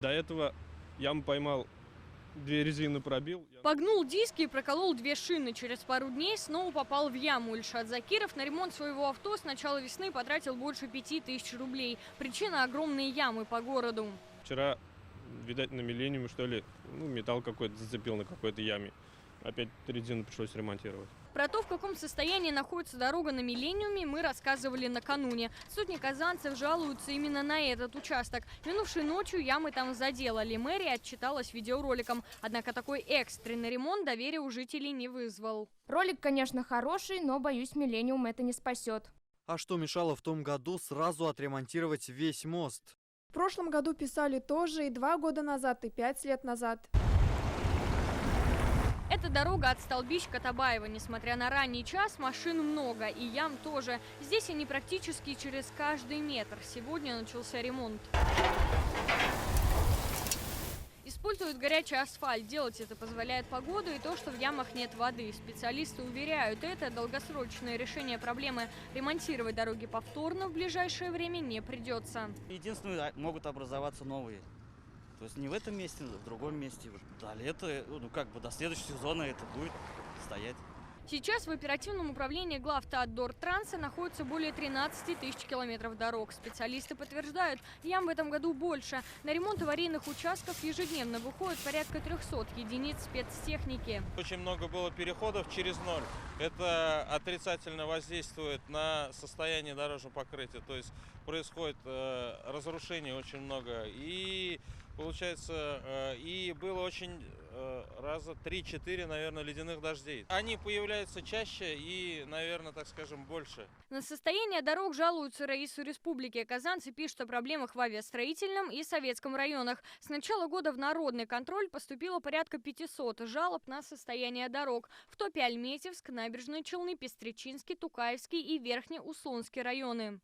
До этого яму поймал, 2 резины пробил. Погнул диски и проколол 2 шины. Через пару дней снова попал в яму. Ильшат Закиров на ремонт своего авто с начала весны потратил больше 5000 рублей. Причина – огромные ямы по городу. Вчера, видать, на Миллениуме, что ли, металл какой-то зацепил на какой-то яме. Опять резину пришлось ремонтировать. Про то, в каком состоянии находится дорога на Миллениуме, мы рассказывали накануне. Сотни казанцев жалуются именно на этот участок. Минувшей ночью ямы там заделали. Мэрия отчиталась видеороликом. Однако такой экстренный ремонт доверия у жителей не вызвал. Ролик, конечно, хороший, но, боюсь, Миллениум это не спасет. А что мешало в том году сразу отремонтировать весь мост? В прошлом году писали тоже и 2 года назад, и 5 лет назад. Это дорога от Столбищ Катабаева. Несмотря на ранний час, машин много, и ям тоже. Здесь они практически через каждый метр. Сегодня начался ремонт. Используют горячий асфальт. Делать это позволяет погода и то, что в ямах нет воды. Специалисты уверяют, это долгосрочное решение проблемы. Ремонтировать дороги повторно в ближайшее время не придется. Единственное, могут образоваться новые. То есть не в этом месте, а в другом месте. До лета, до следующего сезона это будет стоять. Сейчас в оперативном управлении главтоотдортранса находится более 13 тысяч километров дорог. Специалисты подтверждают, ям в этом году больше. На ремонт аварийных участков ежедневно выходит порядка 300 единиц спецтехники. Очень много было переходов через ноль. Это отрицательно воздействует на состояние дорожного покрытия. То есть происходит разрушение очень много. И получается, и было очень раза 3-4, наверное, ледяных дождей. Они появляются чаще и, наверное, так скажем, больше. На состояние дорог жалуются Раису Республики. Казанцы пишут о проблемах в Авиастроительном и Советском районах. С начала года в народный контроль поступило порядка 500 жалоб на состояние дорог. В топе Альметьевск, Набережные Челны, Пестричинский, Тукаевский и Верхнеуслонский районы.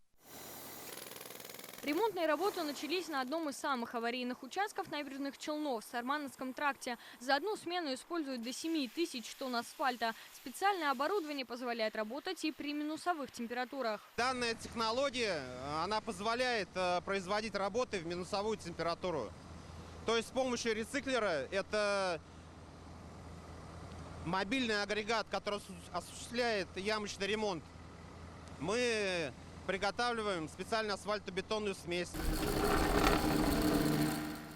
Ремонтные работы начались на одном из самых аварийных участков Набережных Челнов – в Сармановском тракте. За одну смену используют до 7000 тонн асфальта. Специальное оборудование позволяет работать и при минусовых температурах. Данная технология, она позволяет производить работы в минусовую температуру. То есть с помощью рециклера, это мобильный агрегат, который осуществляет ямочный ремонт, мы приготавливаем специальную асфальтобетонную смесь.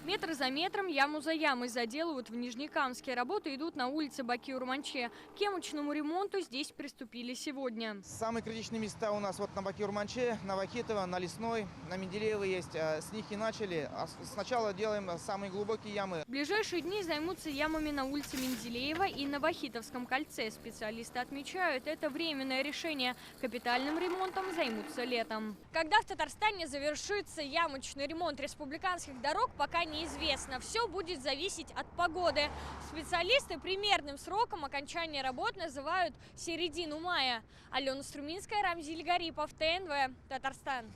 Метр за метром, яму за ямой заделывают в Нижнекамске. Работы идут на улице Баки-Урманче. К ямочному ремонту здесь приступили сегодня. Самые критичные места у нас вот на Баки-Урманче, на Вахитово, на Лесной, на Менделеево есть. С них и начали. Сначала делаем самые глубокие ямы. В ближайшие дни займутся ямами на улице Менделеева и на Вахитовском кольце. Специалисты отмечают, это временное решение. Капитальным ремонтом займутся летом. Когда в Татарстане завершится ямочный ремонт республиканских дорог, пока неизвестно. Все будет зависеть от погоды. Специалисты примерным сроком окончания работ называют середину мая. Алена Струминская, Рамзиль Гарипов, ТНВ, Татарстан.